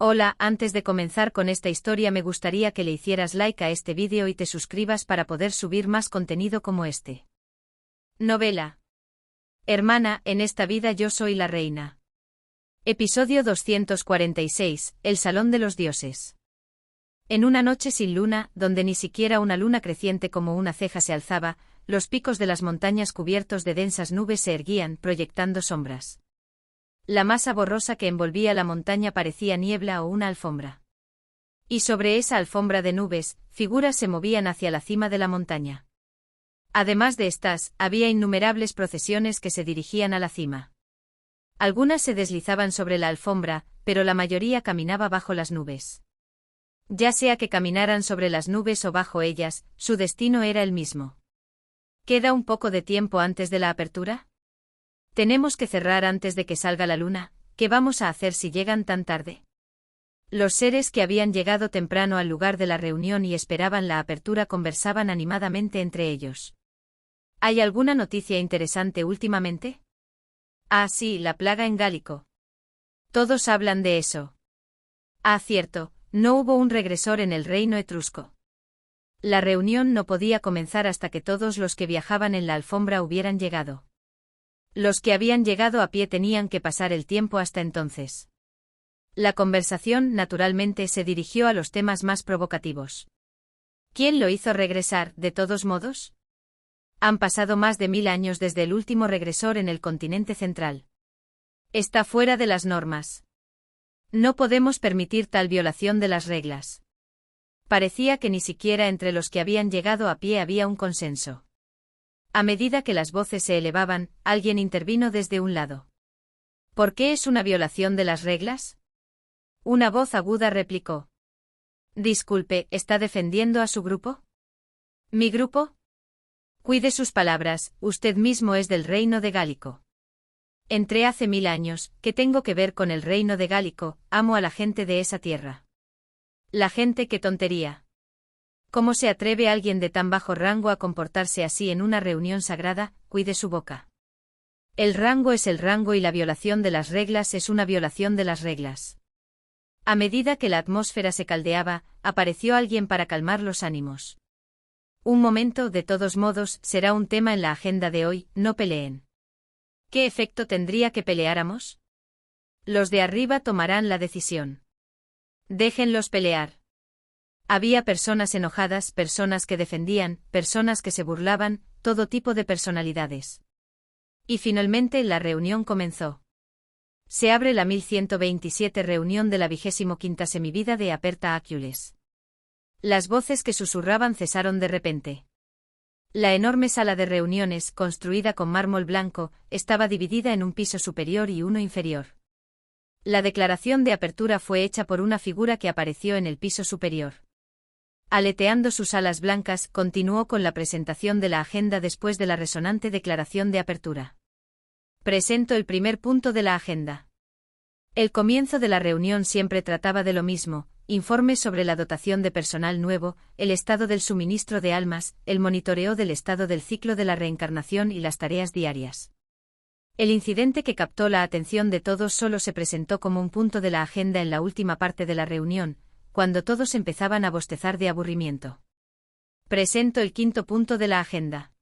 Hola, antes de comenzar con esta historia me gustaría que le hicieras like a este vídeo y te suscribas para poder subir más contenido como este. Novela. Hermana, en esta vida yo soy la reina. Episodio 246, El Salón de los Dioses. En una noche sin luna, donde ni siquiera una luna creciente como una ceja se alzaba, los picos de las montañas cubiertos de densas nubes se erguían, proyectando sombras. La masa borrosa que envolvía la montaña parecía niebla o una alfombra. Y sobre esa alfombra de nubes, figuras se movían hacia la cima de la montaña. Además de estas, había innumerables procesiones que se dirigían a la cima. Algunas se deslizaban sobre la alfombra, pero la mayoría caminaba bajo las nubes. Ya sea que caminaran sobre las nubes o bajo ellas, su destino era el mismo. ¿Queda un poco de tiempo antes de la apertura? Tenemos que cerrar antes de que salga la luna. ¿Qué vamos a hacer si llegan tan tarde? Los seres que habían llegado temprano al lugar de la reunión y esperaban la apertura conversaban animadamente entre ellos. ¿Hay alguna noticia interesante últimamente? Ah, sí, la plaga en Gálico. Todos hablan de eso. Ah, cierto, no hubo un regresor en el reino etrusco. La reunión no podía comenzar hasta que todos los que viajaban en la alfombra hubieran llegado. Los que habían llegado a pie tenían que pasar el tiempo hasta entonces. La conversación, naturalmente, se dirigió a los temas más provocativos. ¿Quién lo hizo regresar, de todos modos? Han pasado más de 1000 años desde el último regresor en el continente central. Está fuera de las normas. No podemos permitir tal violación de las reglas. Parecía que ni siquiera entre los que habían llegado a pie había un consenso. A medida que las voces se elevaban, alguien intervino desde un lado. ¿Por qué es una violación de las reglas? Una voz aguda replicó. Disculpe, ¿está defendiendo a su grupo? ¿Mi grupo? Cuide sus palabras, usted mismo es del reino de Gálico. Entré hace 1000 años, ¿qué tengo que ver con el reino de Gálico? Amo a la gente de esa tierra. La gente, qué tontería. ¿Cómo se atreve alguien de tan bajo rango a comportarse así en una reunión sagrada? Cuide su boca. El rango es el rango y la violación de las reglas es una violación de las reglas. A medida que la atmósfera se caldeaba, apareció alguien para calmar los ánimos. Un momento, de todos modos, será un tema en la agenda de hoy, no peleen. ¿Qué efecto tendría que peleáramos? Los de arriba tomarán la decisión. Déjenlos pelear. Había personas enojadas, personas que defendían, personas que se burlaban, todo tipo de personalidades. Y finalmente la reunión comenzó. Se abre la 1127 reunión de la 25ª semivida de Aperta Acules. Las voces que susurraban cesaron de repente. La enorme sala de reuniones, construida con mármol blanco, estaba dividida en un piso superior y uno inferior. La declaración de apertura fue hecha por una figura que apareció en el piso superior. Aleteando sus alas blancas, continuó con la presentación de la agenda después de la resonante declaración de apertura. Presento el primer punto de la agenda. El comienzo de la reunión siempre trataba de lo mismo: informes sobre la dotación de personal nuevo, el estado del suministro de almas, el monitoreo del estado del ciclo de la reencarnación y las tareas diarias. El incidente que captó la atención de todos solo se presentó como un punto de la agenda en la última parte de la reunión, cuando todos empezaban a bostezar de aburrimiento. Presento el quinto punto de la agenda.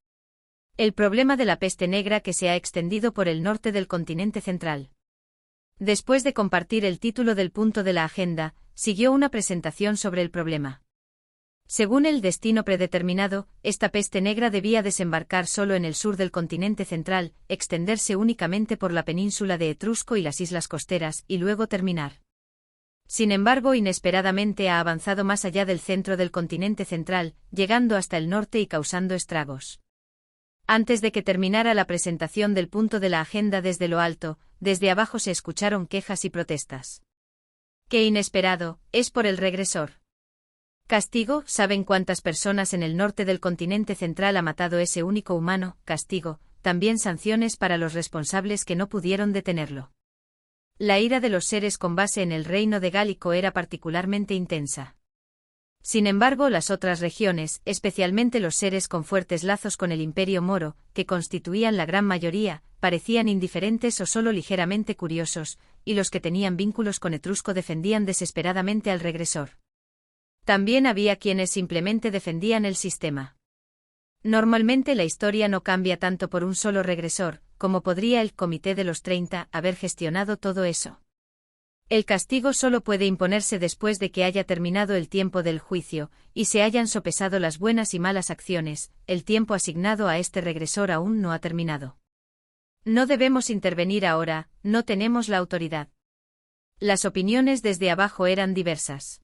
El problema de la peste negra que se ha extendido por el norte del continente central. Después de compartir el título del punto de la agenda, siguió una presentación sobre el problema. Según el destino predeterminado, esta peste negra debía desembarcar solo en el sur del continente central, extenderse únicamente por la península de Etrusco y las islas costeras, y luego terminar. Sin embargo, inesperadamente ha avanzado más allá del centro del continente central, llegando hasta el norte y causando estragos. Antes de que terminara la presentación del punto de la agenda desde lo alto, desde abajo se escucharon quejas y protestas. ¡Qué inesperado! Es por el regresor. Castigo, ¿saben cuántas personas en el norte del continente central ha matado ese único humano? Castigo, también sanciones para los responsables que no pudieron detenerlo. La ira de los seres con base en el reino de Gálico era particularmente intensa. Sin embargo, las otras regiones, especialmente los seres con fuertes lazos con el Imperio Moro, que constituían la gran mayoría, parecían indiferentes o solo ligeramente curiosos, y los que tenían vínculos con Etrusco defendían desesperadamente al regresor. También había quienes simplemente defendían el sistema. Normalmente la historia no cambia tanto por un solo regresor, como podría el Comité de los 30 haber gestionado todo eso. El castigo solo puede imponerse después de que haya terminado el tiempo del juicio, y se hayan sopesado las buenas y malas acciones. El tiempo asignado a este regresor aún no ha terminado. No debemos intervenir ahora, no tenemos la autoridad. Las opiniones desde abajo eran diversas.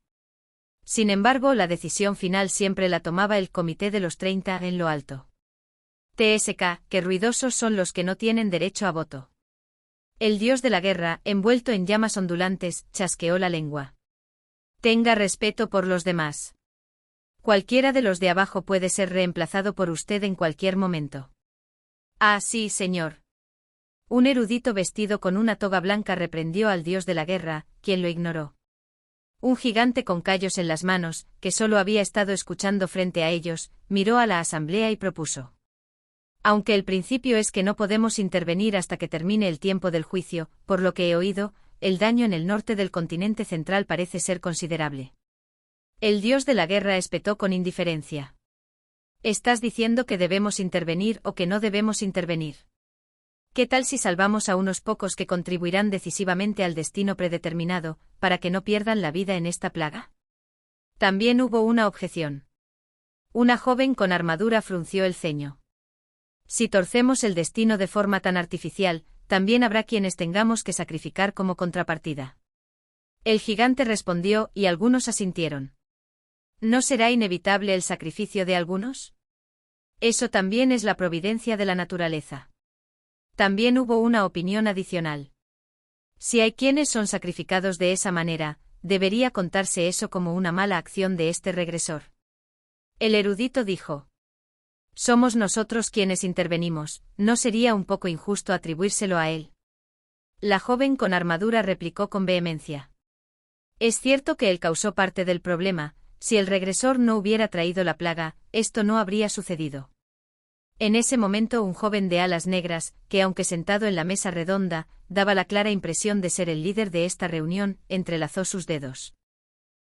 Sin embargo, la decisión final siempre la tomaba el Comité de los 30 en lo alto. TSK, qué ruidosos son los que no tienen derecho a voto. El dios de la guerra, envuelto en llamas ondulantes, chasqueó la lengua. Tenga respeto por los demás. Cualquiera de los de abajo puede ser reemplazado por usted en cualquier momento. Ah, sí, señor. Un erudito vestido con una toga blanca reprendió al dios de la guerra, quien lo ignoró. Un gigante con callos en las manos, que solo había estado escuchando frente a ellos, miró a la asamblea y propuso. Aunque el principio es que no podemos intervenir hasta que termine el tiempo del juicio, por lo que he oído, el daño en el norte del continente central parece ser considerable. El dios de la guerra espetó con indiferencia. ¿Estás diciendo que debemos intervenir o que no debemos intervenir? ¿Qué tal si salvamos a unos pocos que contribuirán decisivamente al destino predeterminado, para que no pierdan la vida en esta plaga? También hubo una objeción. Una joven con armadura frunció el ceño. Si torcemos el destino de forma tan artificial, también habrá quienes tengamos que sacrificar como contrapartida. El gigante respondió y algunos asintieron. ¿No será inevitable el sacrificio de algunos? Eso también es la providencia de la naturaleza. También hubo una opinión adicional. Si hay quienes son sacrificados de esa manera, debería contarse eso como una mala acción de este regresor. El erudito dijo. Somos nosotros quienes intervenimos, ¿no sería un poco injusto atribuírselo a él? La joven con armadura replicó con vehemencia. Es cierto que él causó parte del problema, si el regresor no hubiera traído la plaga, esto no habría sucedido. En ese momento un joven de alas negras, que aunque sentado en la mesa redonda, daba la clara impresión de ser el líder de esta reunión, entrelazó sus dedos.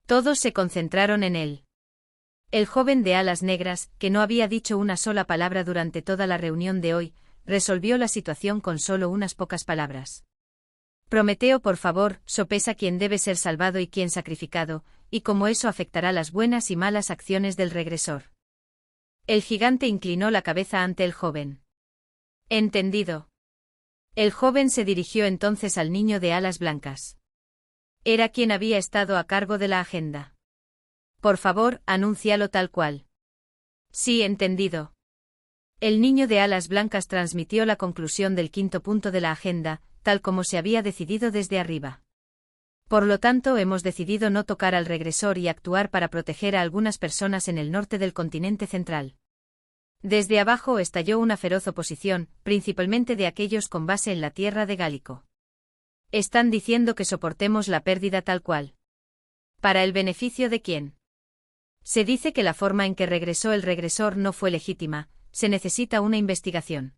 Todos se concentraron en él. El joven de alas negras, que no había dicho una sola palabra durante toda la reunión de hoy, resolvió la situación con solo unas pocas palabras. Prometeo, por favor, sopesa quién debe ser salvado y quién sacrificado, y cómo eso afectará las buenas y malas acciones del regresor. El gigante inclinó la cabeza ante el joven. Entendido. El joven se dirigió entonces al niño de alas blancas. Era quien había estado a cargo de la agenda. Por favor, anúncialo tal cual. Sí, entendido. El niño de alas blancas transmitió la conclusión del quinto punto de la agenda, tal como se había decidido desde arriba. Por lo tanto, hemos decidido no tocar al regresor y actuar para proteger a algunas personas en el norte del continente central. Desde abajo estalló una feroz oposición, principalmente de aquellos con base en la tierra de Gálico. Están diciendo que soportemos la pérdida tal cual. ¿Para el beneficio de quién? Se dice que la forma en que regresó el regresor no fue legítima, se necesita una investigación.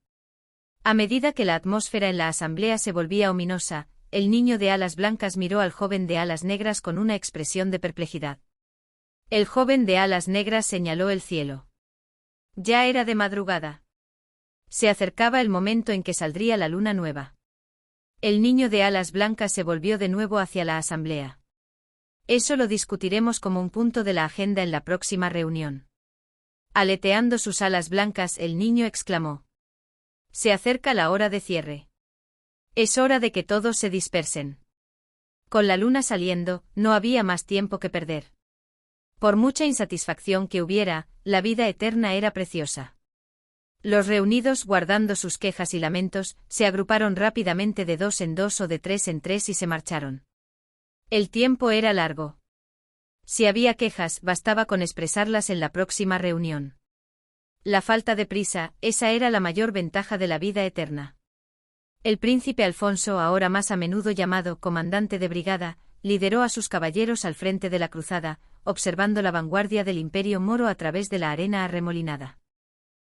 A medida que la atmósfera en la asamblea se volvía ominosa, el niño de alas blancas miró al joven de alas negras con una expresión de perplejidad. El joven de alas negras señaló el cielo. Ya era de madrugada. Se acercaba el momento en que saldría la luna nueva. El niño de alas blancas se volvió de nuevo hacia la asamblea. Eso lo discutiremos como un punto de la agenda en la próxima reunión. Aleteando sus alas blancas, el niño exclamó. Se acerca la hora de cierre. Es hora de que todos se dispersen. Con la luna saliendo, no había más tiempo que perder. Por mucha insatisfacción que hubiera, la vida eterna era preciosa. Los reunidos, guardando sus quejas y lamentos, se agruparon rápidamente de 2 en 2 o de 3 en 3 y se marcharon. El tiempo era largo. Si había quejas, bastaba con expresarlas en la próxima reunión. La falta de prisa, esa era la mayor ventaja de la vida eterna. El príncipe Alfonso, ahora más a menudo llamado comandante de brigada, lideró a sus caballeros al frente de la cruzada, observando la vanguardia del imperio moro a través de la arena arremolinada.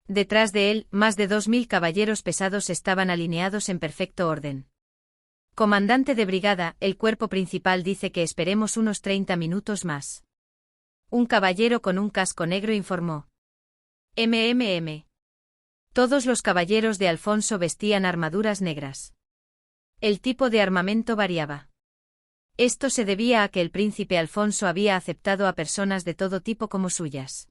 Detrás de él, más de 2000 caballeros pesados estaban alineados en perfecto orden. Comandante de brigada, el cuerpo principal dice que esperemos unos 30 minutos más. Un caballero con un casco negro informó. Todos los caballeros de Alfonso vestían armaduras negras. El tipo de armamento variaba. Esto se debía a que el príncipe Alfonso había aceptado a personas de todo tipo como suyas.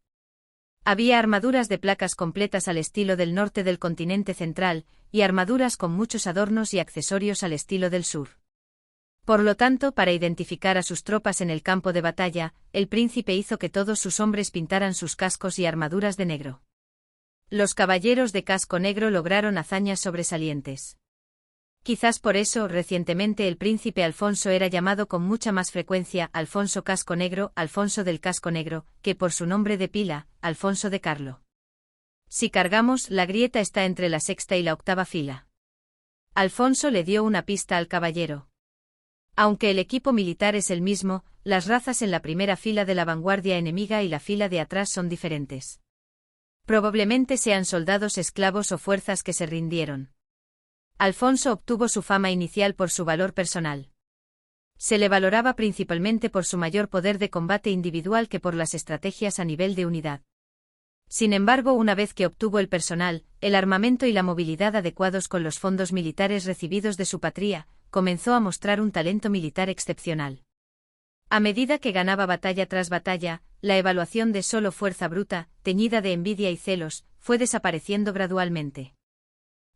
Había armaduras de placas completas al estilo del norte del continente central, y armaduras con muchos adornos y accesorios al estilo del sur. Por lo tanto, para identificar a sus tropas en el campo de batalla, el príncipe hizo que todos sus hombres pintaran sus cascos y armaduras de negro. Los caballeros de casco negro lograron hazañas sobresalientes. Quizás por eso, recientemente el príncipe Alfonso era llamado con mucha más frecuencia Alfonso Casco Negro, Alfonso del Casco Negro, que por su nombre de pila, Alfonso de Carlo. Si cargamos, la grieta está entre la sexta y la octava fila. Alfonso le dio una pista al caballero. Aunque el equipo militar es el mismo, las razas en la primera fila de la vanguardia enemiga y la fila de atrás son diferentes. Probablemente sean soldados esclavos o fuerzas que se rindieron. Alfonso obtuvo su fama inicial por su valor personal. Se le valoraba principalmente por su mayor poder de combate individual que por las estrategias a nivel de unidad. Sin embargo, una vez que obtuvo el personal, el armamento y la movilidad adecuados con los fondos militares recibidos de su patria, comenzó a mostrar un talento militar excepcional. A medida que ganaba batalla tras batalla, la evaluación de solo fuerza bruta, teñida de envidia y celos, fue desapareciendo gradualmente.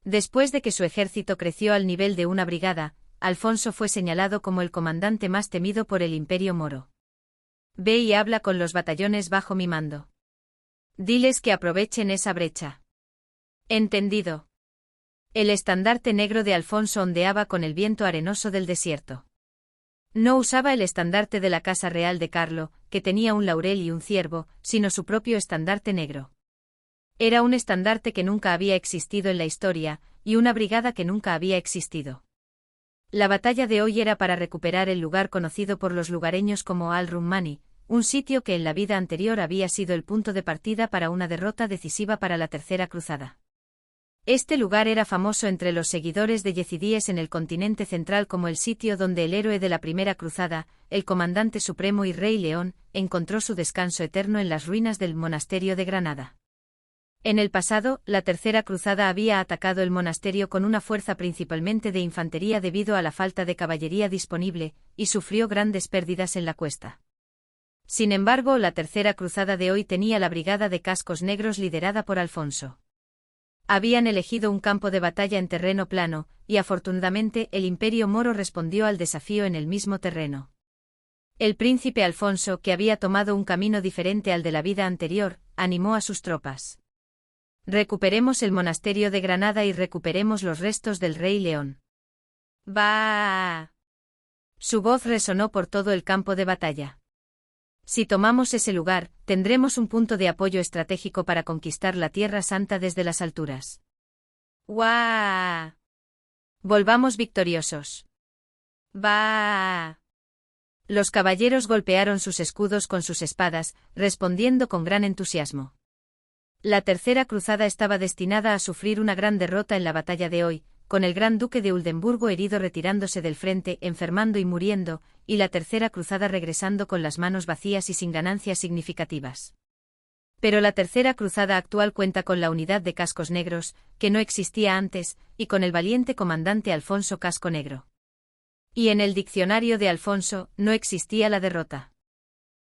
Después de que su ejército creció al nivel de una brigada, Alfonso fue señalado como el comandante más temido por el Imperio Moro. Ve y habla con los batallones bajo mi mando. Diles que aprovechen esa brecha. Entendido. El estandarte negro de Alfonso ondeaba con el viento arenoso del desierto. No usaba el estandarte de la Casa Real de Carlo, que tenía un laurel y un ciervo, sino su propio estandarte negro. Era un estandarte que nunca había existido en la historia, y una brigada que nunca había existido. La batalla de hoy era para recuperar el lugar conocido por los lugareños como Al-Rummani, un sitio que en la vida anterior había sido el punto de partida para una derrota decisiva para la Tercera Cruzada. Este lugar era famoso entre los seguidores de Yezidíes en el continente central como el sitio donde el héroe de la Primera Cruzada, el comandante supremo y rey León, encontró su descanso eterno en las ruinas del monasterio de Granada. En el pasado, la Tercera Cruzada había atacado el monasterio con una fuerza principalmente de infantería debido a la falta de caballería disponible, y sufrió grandes pérdidas en la cuesta. Sin embargo, la Tercera Cruzada de hoy tenía la brigada de cascos negros liderada por Alfonso. Habían elegido un campo de batalla en terreno plano, y afortunadamente el Imperio Moro respondió al desafío en el mismo terreno. El príncipe Alfonso, que había tomado un camino diferente al de la vida anterior, animó a sus tropas. Recuperemos el monasterio de Granada y recuperemos los restos del rey León. ¡Bah! Su voz resonó por todo el campo de batalla. Si tomamos ese lugar, tendremos un punto de apoyo estratégico para conquistar la Tierra Santa desde las alturas. ¡Guau! Volvamos victoriosos. ¡Bah! Los caballeros golpearon sus escudos con sus espadas, respondiendo con gran entusiasmo. La Tercera Cruzada estaba destinada a sufrir una gran derrota en la batalla de hoy, con el gran duque de Oldenburgo herido retirándose del frente, enfermando y muriendo, y la Tercera Cruzada regresando con las manos vacías y sin ganancias significativas. Pero la Tercera Cruzada actual cuenta con la unidad de cascos negros, que no existía antes, y con el valiente comandante Alfonso Casco Negro. Y en el diccionario de Alfonso, no existía la derrota.